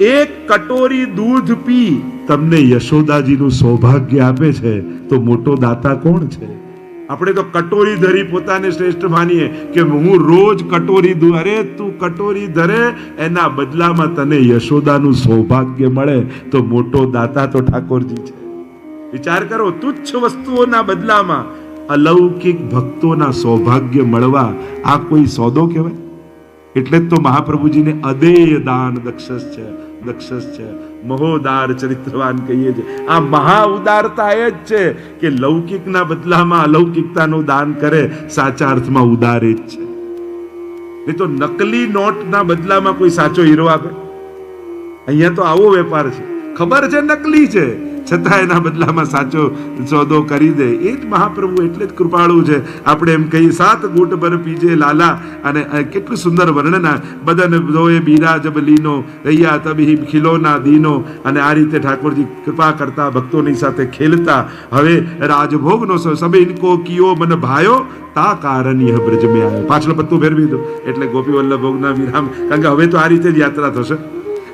એક કટોરી દૂધ પી તમને યશોદાજીનું સૌભાગ્ય આપે છે તો મોટો દાતા કોણ છે? આપણે તો કટોરી ધરી પોતાને શ્રેષ્ઠ માનીએ કે હું રોજ કટોરી દઉં. અરે તું કટોરી ધરે એના બદલામાં તને યશોદાનું સૌભાગ્ય મળે તો મોટો દાતા તો ઠાકોરજી છે. વિચાર કરો, તુચ્છ વસ્તુઓના બદલામાં અલૌકિક ભક્તોના સૌભાગ્ય મળવા આ કોઈ સોદો કહેવાય? એટલે જ તો મહાપ્રભુજીને અદેય દાન દક્ષસ છે, મહોદાર ચરિત્રવાન કહીએ છીએ. આ મહા ઉદારતા એ જ છે કે લૌકિકના બદલામાં અલૌકિકતાનું દાન કરે, સાચા અર્થમાં ઉદાર જ છે. નહીં તો નકલી નોટના બદલામાં કોઈ સાચો હીરો આપે? અહીંયા તો આવો વેપાર છે, ખબર છે નકલી છે છતાં એના બદલામાં સાચો સોદો કરી દે. એ જ મહાપ્રભુ એટલે જ કૃપાળુ છે. આપણે એમ કહીએ 7 ઘૂંટ ભર પીજે લાલા, અને કેટલું સુંદર વર્ણન, બદન ધોએ બિરાજ લીનો રૈયા તબહી ખિલોના દીનો. અને આ રીતે ઠાકોરજી કૃપા કરતા, ભક્તોની સાથે ખેલતા. હવે રાજભોગનો સબ ઇનકો કિયો મન ભાયો તા કારણ યહ બ્રજ મેં આવ્યો. પાછળ પત્તું ફેરવી દો એટલે ગોપી વલ્લભ ભોગના વિરામ. કારણ કે હવે તો આ રીતે જ યાત્રા થશે.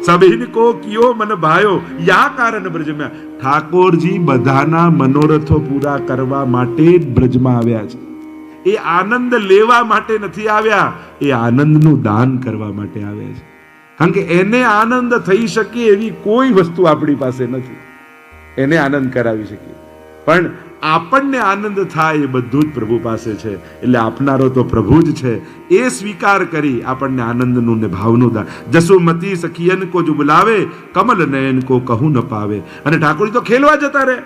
સબહિન કો કિયો મન ભાયો યા કારણ બ્રજમાં. ઠાકોરજી બધાના મનોરથો પૂરા કરવા માટે જ બ્રજમાં આવ્યા છે. એ આનંદ લેવા માટે નથી આવ્યા, એ આનંદનું દાન કરવા માટે આવ્યા છે. કારણ કે એને આનંદ થઈ શકે એવી કોઈ વસ્તુ આપણી પાસે નથી, એને આનંદ કરાવી શકીએ. પણ આપણને આનંદ થાય એ બધું જ પ્રભુ પાસે છે. એટલે આપનારો તો પ્રભુ જ છે. એ સ્વીકાર કરી આપણને આનંદનું ને ભાવનું દાન. જસુમતી સખિયન કો જો બુલાવે કમલ નયન કો કહું ન પાવે. અને ઠાકોરજી તો ખેલવા જતા રહે,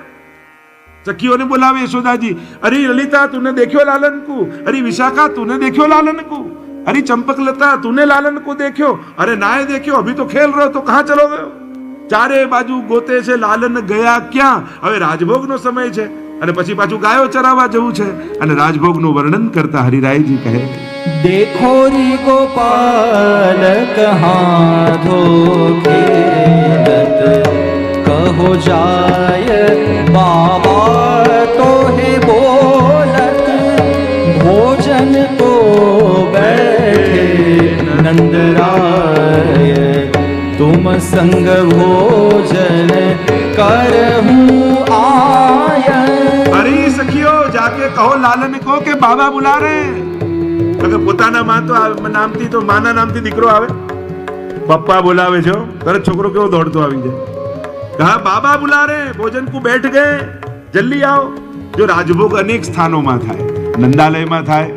સખીઓને બોલાવે યશોદાજી, અરે લલિતા તુને દેખ્યો લાलन को, अरे विशाखा तूने देखो लालन को, अरे चंपकलता तूने लालन को देखो, अरे नाय देखो अभी तो खेल रहे हो तो कहां चलो गए? ચારે બાજુ ગોતે છે લાલન ગયા ક્યાં? હવે રાજભોગનો સમય છે અને પછી પાછું ગાયો ચરાવવા જવું છે. અને રાજભોગનું વર્ણન કરતા હરિરાયજી કહે, देखो री गोपाल कहाँ धोखेलत, कहो जाय बाबा तो है बोलत, भोजन को बैठे नंदराय, तुम संग भोजन करहूं आय. अरे सखियो जाके कहो लालन को કે બાબા બુલા રહે. અગર પોતાના માં તો નામથી તો માના નામથી દીકરો આવે, પપ્પા બોલાવે છે, તરત છોકરો કેવો દોડતો આવી જાય, કહા બાબા બુલા રહે, ભોજન કો બેઠ ગયે, જલ્દી આવો. જો રાજભોગ અનેક સ્થાનોમાં થાય, નંદાલયમાં થાય,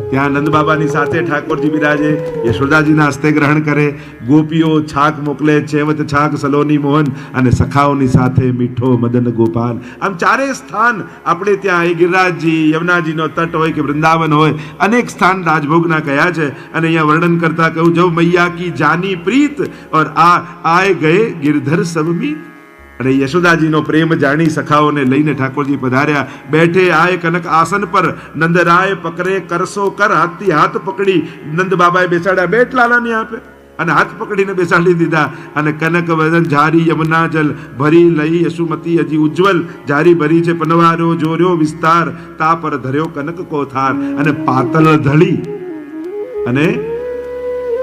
ત્યાં નંદ બાબાની સાથે ઠાકોરજી બિરાજે, યશોદાજીના હસ્તે ગ્રહણ કરે, ગોપીઓ છાક મોકલે, છેવત છાક સલોની મોહન, અને સખાઓની સાથે મીઠો મદન ગોપાલ. આમ ચારે સ્થાન આપણે ત્યાં એ ગિરિરાજજી, યમુનાજીનો તટ હોય કે વૃંદાવન હોય, અનેક સ્થાન રાજભોગના કયા છે. અને અહીંયા વર્ણન કરતા કહ્યું, જો મૈયા કી જાની પ્રીત ઓર આય ગયે ગિરધર સબ મીત. અને યશોદાજીનો પ્રેમ જાણી સખાઓને લઈને ઠાકોરજી પધાર્યા. બેઠે આય કનક આસન પર, નંદરાય પકડે કરસો કર, હાથથી હાથ પકડી નંદ બાબાએ બેસાડ્યા, બેટ લાલાની આપે અને હાથ પકડીને બેસાડી દીધા. અને કનક વદન જારી યમુના જલ ભરી લઈ, યશુમતી હજી ઉજ્જવલ જારી ભરી છે, પનવારો જોર્યો વિસ્તાર, તા પર ધર્યો કનક કોથાર. અને પાતળ ધળી અને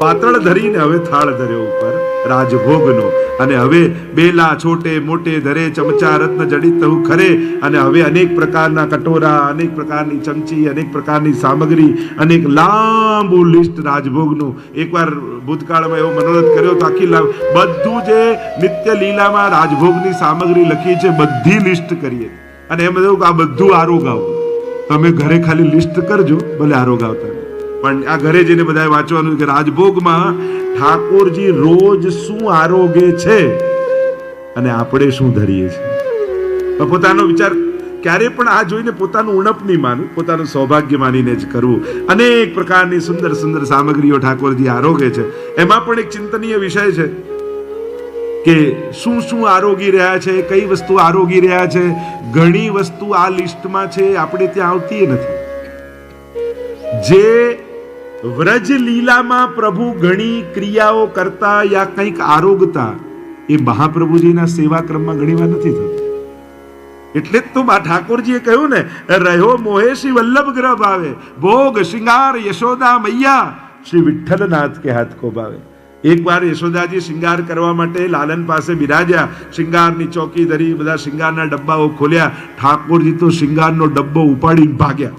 પાતળ ધરીને હવે થાળ ધર્યો ઉપર રાજભોગનો. અને હવે બેલા છોટે મોટે ધરે, ચમચા રત્ન જડિત ખરે. અને હવે અનેક પ્રકારના કટોરા, અનેક પ્રકારની ચમચી, અનેક પ્રકારની સામગ્રી, અનેક લાંબુ લિસ્ટ રાજભોગનું. એકવાર ભૂતકાળમાં એવો મનોરથ કર્યો તો આખી બધું જે નિત્ય લીલામાં રાજભોગની સામગ્રી લખી છે બધી લિસ્ટ કરીએ. અને એમ કહ્યું કે આ બધું આરોગ આવું, તમે ઘરે ખાલી લિસ્ટ કરજો, ભલે આરોગ આવતા. પણ આ ઘરે જઈને બધાએ વાંચવાનું કે રાજભોગમાં ઠાકોરજી રોજ શું આરોગે છે અને આપણે શું ધરીએ છીએ. પોતાનો વિચાર ક્યારે પણ આ જોઈને પોતાનું ઉણપ નહીં માનવું, પોતાનું સૌભાગ્ય માનીને જ કરવું. અનેક પ્રકારની સુંદર સુંદર સામગ્રીઓ ઠાકોરજી આરોગે છે. એમાં પણ એક ચિંતનીય વિષય છે કે શું શું આરોગી રહ્યા છે, કઈ વસ્તુ આરોગી રહ્યા છે. ઘણી વસ્તુ આ લિસ્ટમાં છે, આપણે ત્યાં આવતી નથી. જે વ્રજ લીલામાં પ્રભુ ઘણી ક્રિયાઓ કરતા યા કંઈક આરોગતા, એ મહાપ્રભુજીના સેવા ક્રમમાં ઘણીવાર નથી થતું. એટલે જ તો ઠાકોરજીએ કહ્યું ને, રહ્યો મોહે શ્રી વલ્લભ ગ્રહ ભાવે, ભોગ શ્રૃંગાર યશોદા મૈયા, શ્રી વિઠ્ઠલનાથ કે હાથ કો ભાવે. એકવાર યશોદાજી શિંગાર કરવા માટે લાલન પાસે બિરાજ્યા, શિંગારની ચોકી ધરી, બધા શિંગારના ડબ્બાઓ ખોલ્યા. ઠાકોરજી તો શિંગારનો ડબ્બો ઉપાડીને ભાગ્યા.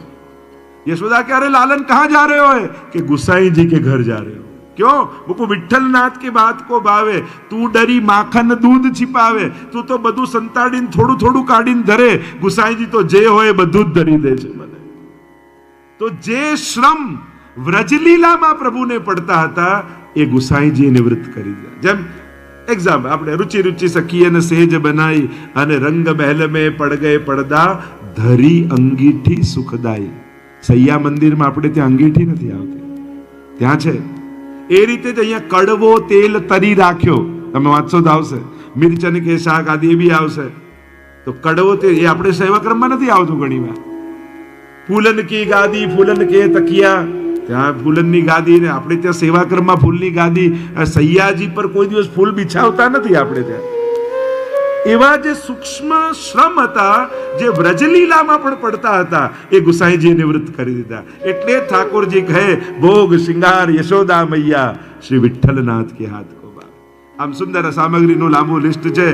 यशोदा कह रहे लालन कहाँ जा रहे हो? कि गुसाई जी के घर जा रहे हो. क्यों? वो विठ्ठलनाथ की बात को भावे. तू डरी माखन दूध छिपावे. તું તો બધું સંતાડીને થોડું થોડું કાઢીને ધરે. ગુસાઈજી તો જે હોય બધું જ ધરી દે છે મને. તો જે શ્રમ વ્રજલીલામાં પ્રભુને પડતા હતા એ ગુસાઈજીએ નિવૃત્ત કરી દીધા. જેમ એક્ઝામ આપણે રુચિ રુચિ સખી અને સેજ બનાઈ અને રંગ મહેલ મેં પડ ગયે પડદા ધરી અંગીઠી સુખદાઈ. સૈયા મંદિરમાં આપણે ત્યાં અંગીઠી નથી આવતી, ત્યાં છે. એ રીતે જ અહીંયા કડવો તેલ તરી રાખ્યો, તમે વાંચશો તો આવશે. મિરચન કે શાક આદિ એ બી આવશે. તો કડવો તેલ એ આપણે સેવાક્રમમાં નથી આવતું ઘણી વાર. ફૂલન કી ગાદી ફૂલન કે તકિયા, ત્યાં ફૂલનની ગાદી ને આપણે ત્યાં સેવાક્રમમાં ફૂલની ગાદી. સૈયાજી પર કોઈ દિવસ ફૂલ બિછાવતા નથી આપણે ત્યાં. એવા જે સૂક્ષ્મ શ્રમ હતા જે વ્રજલીલામાં પણ પડતા હતા એ ગુસાઈજીએ નિવૃત્ત કરી દીધા. એટલે ઠાકોરજી કહે ભોગ શિંગાર યશોદા મૈયા શ્રી વિઠ્ઠલનાથ કે હાથ કો બાર. આમ સુંદર સામગ્રીનું લાંબુ લિસ્ટ છે.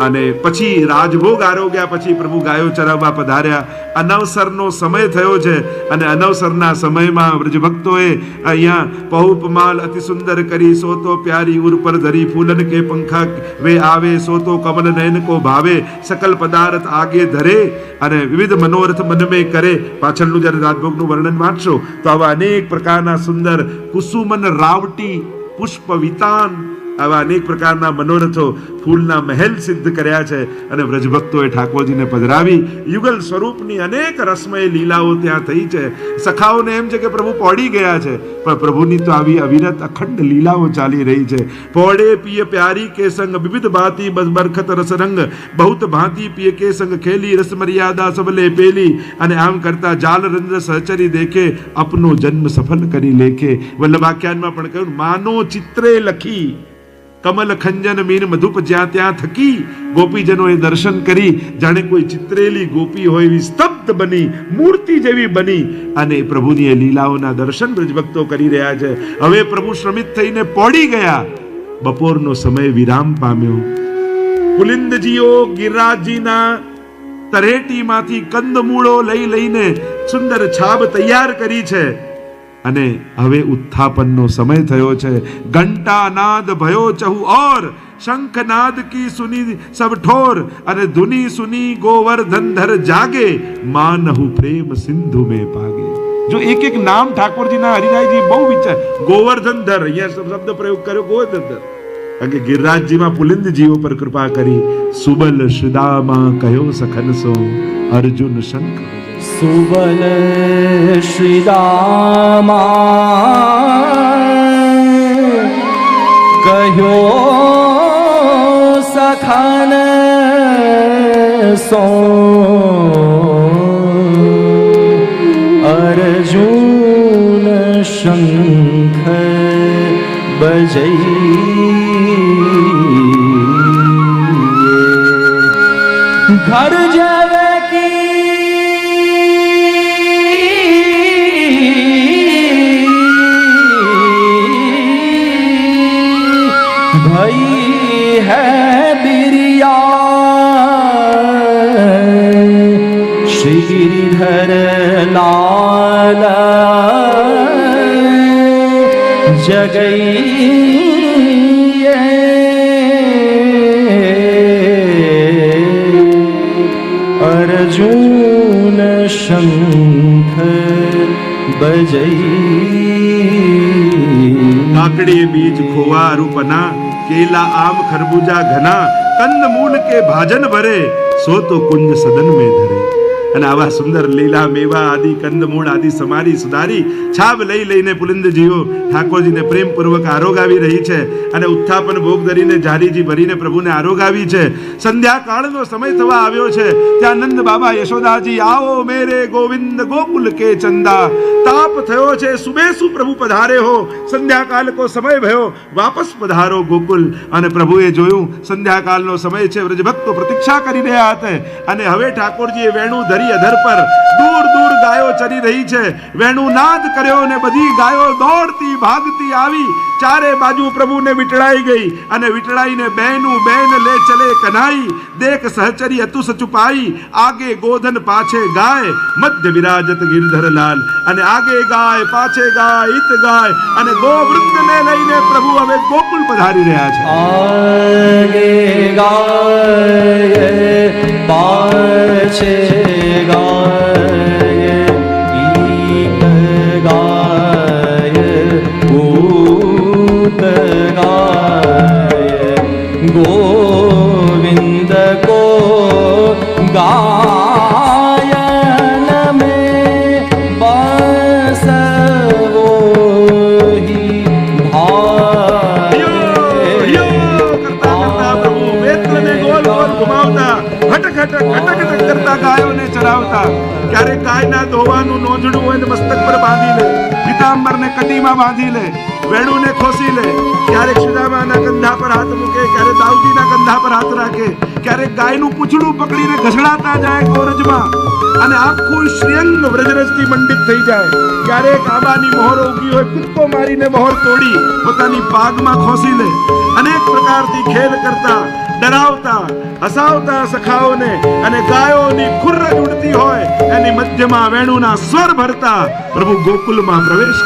અને પછી રાજભોગ આરોગ્યા પછી પ્રભુ ગાયો ચરાવવા પધાર્યા. અનવસરનો સમય થયો છે અને અનવસરના સમયમાં વ્રજભક્તોએ અહીંયા પહુપમાલ અતિ સુંદર કરી. સો તો પ્યારી ઉર પર ધરી ફૂલન કે પંખા વે આવે. સો તો કમલ નયન કો ભાવે સકલ પદાર્થ આગે ધરે. અને વિવિધ મનોરથ મન મેં કરે. પાછળનું જ્યારે રાજભોગનું વર્ણન વાંચશો તો આવા અનેક પ્રકારના સુંદર કુસુમન રાવટી પુષ્પ વિતાન આવા અનેક પ્રકારના મનોરથો ફૂલના મહેલ સિદ્ધ કર્યા છે. અને વ્રજભક્તોએ ઠાકોરજીને પધરાવી યુગલ સ્વરૂપની અનેક રસમય લીલાઓ ત્યાં થઈ છે. સખાઓને એમ છે કે પ્રભુ પહોંચી ગયા છે, પણ પ્રભુની તો આવી અવિરત અખંડ લીલાઓ ચાલી રહી છે. પહોળે પિય પ્યારી કે સંગ વિવિધ ભાંતિ બરખત રસરંગ બહુત ભાંતિ પિય કે સંગ ખેલી રસ મર્યાદા સબલે પેલી. અને આમ કરતા જાલ રંદ્ર સહચરી દેખે અપનો જન્મ સફલ કરી લેખે. વલ્લભાખ્યાનમાં પણ કહ્યું માનો ચિત્રે લખી કમલ ખંજન મીન મધુપ જ્યાં ત્યાં થકી. ગોપીજનોએ દર્શન કરી જાણે કોઈ ચિત્રેલી ગોપી હોય એવી સ્તબ્ધ બની, મૂર્તિ જેવી બની. અને પ્રભુની લીલાઓના દર્શન બ્રજભક્તો કરી રહ્યા છે. હવે પ્રભુ શ્રમિત થઈને પહોંચી ગયા. બપોરનો સમય વિરામ પામ્યો. પુલિંદજીઓ ગિરિરાજજીના તરેટીમાંથી કંદમૂળો લઈને સુંદર છાબ તૈયાર કરી છે. અને હવે ઉત્થાપનનો સમય થયો છે. ઘંટા નાદ ભયો ચહુ ઓર શંખનાદ કી સુની સબ ઠોર. અને ધુની સુની ગોવર્ધન ધર જાગે માનહુ પ્રેમ સિંધુ में પાગે. જો એક એક નામ ઠાકોરજીના હરિરાયજી બહુ વિચાર. ગોવર્ધન ધર અહીંયા શબ્દ પ્રયોગ કર્યો ગોવર્ધન ધર, કારણ કે ગિરિરાજજીમાં પુલિંદજીઓ પર કૃપા કરી. સુબલ સુદામા કયો સખન સો અર્જુન શંખ. સુબલ શ્રીદામા કહ્યો સખન સો અર્જુન શંખ બજઈ. ઘર જાવે गिरिधर लाल जगई अर्जुन शंख बजई. काकड़ी बीज खोवा रूपना केला आम खरबूजा घना कंद मूल के भाजन भरे सो तो कुंज सदन में धरे. અને આવા સુંદર લીલા મેવા આદિ કંદમૂળ આદિ સમારી સુધારી છાબ લઈને પુલિંદજીઓ ઠાકોરજીને પ્રેમપૂર્વક આરોગાવી રહી છે. અને ઉત્થાપન ભોગ ધરીને જારીજી ભરીને પ્રભુને આરોગાવી છે. સંધ્યાકાળનો સમય થવા આવ્યો છે. ત્યાં નંદ બાબા યશોદાજી આવો મેરે ગોવિંદ ગોકુલ કે ચંદા. તાપ થયો છે, સુબેસુ પ્રભુ પધારે હો. સંધ્યાકાલ કો સમય ભયો વાપસ પધારો ગોકુલ. અને પ્રભુએ જોયું સંધ્યાકાલનો સમય છે, વ્રજભક્તો પ્રતીક્ષા કરી રહ્યા હતા. અને હવે ઠાકોરજીએ વેણું ધરી અધર પર. દૂર દૂર ગાયો ચરી રહી છે. વેણુનાદ કર્યો ને બધી ગાયો દોડતી ભાગતી આવી ચારે બાજુ પ્રભુને વિટળાઈ ગઈ અને વિટળાઈને બેનું બેન લે ચલે કનાઈ. દેખ સહચરી અતુસ છુપાઈ આગે ગોધન પાછે ગાય મધ્ય વિરાજત ગિરધર લાલ. અને આગે ગાય પાછે ગાય હિત ગાય અને ગોવૃંદને લઈને પ્રભુ હવે ગોકુળ પધારી રહ્યા છે. आगे गाय पाछे गाय गीत गाय भूत गाय गोविंद को गायन में बस वो ही યો, યો કરતા કરતા પ્રભુ વેત્રને ગોલ ગોલ ઘુમાવતા હટક હટક હટક હટક કરતા ગાયોને ચરાવતા. ક્યારેક ગાયના ધોવાનું નોંધણું હોય ને મસ્તક પર બાંધી લે, પીતાંબરને કટીમાં બાંધી લે, વેણુને ખોસી લે. ક્યારેક સુદામાના કંધા પર હાથ મૂકે, ક્યારેક દાઉદીના કંધા પર હાથ રાખે, ક્યારેક ગાયનું પૂંછડું પકડીને ઘસડાતા જાય ગોરજમાં અને આખું શ્રીઅંગ વ્રજરસથી મંડિત થઈ જાય. ક્યારેક આબાની મોહર ઉગી હોય, કૂદકો મારીને મોહર તોડી પોતાની પાગમાં ખોસી લે. અનેક પ્રકારથી ખેલ કરતા, ડરાવતા, હસાવતા સખાઓને અને ગાયોની ખુર્રજ ઉડતી હોય એની મધ્યમાં વેણુના સ્વર ભરતા પ્રભુ ગોકુલમાં પ્રવેશ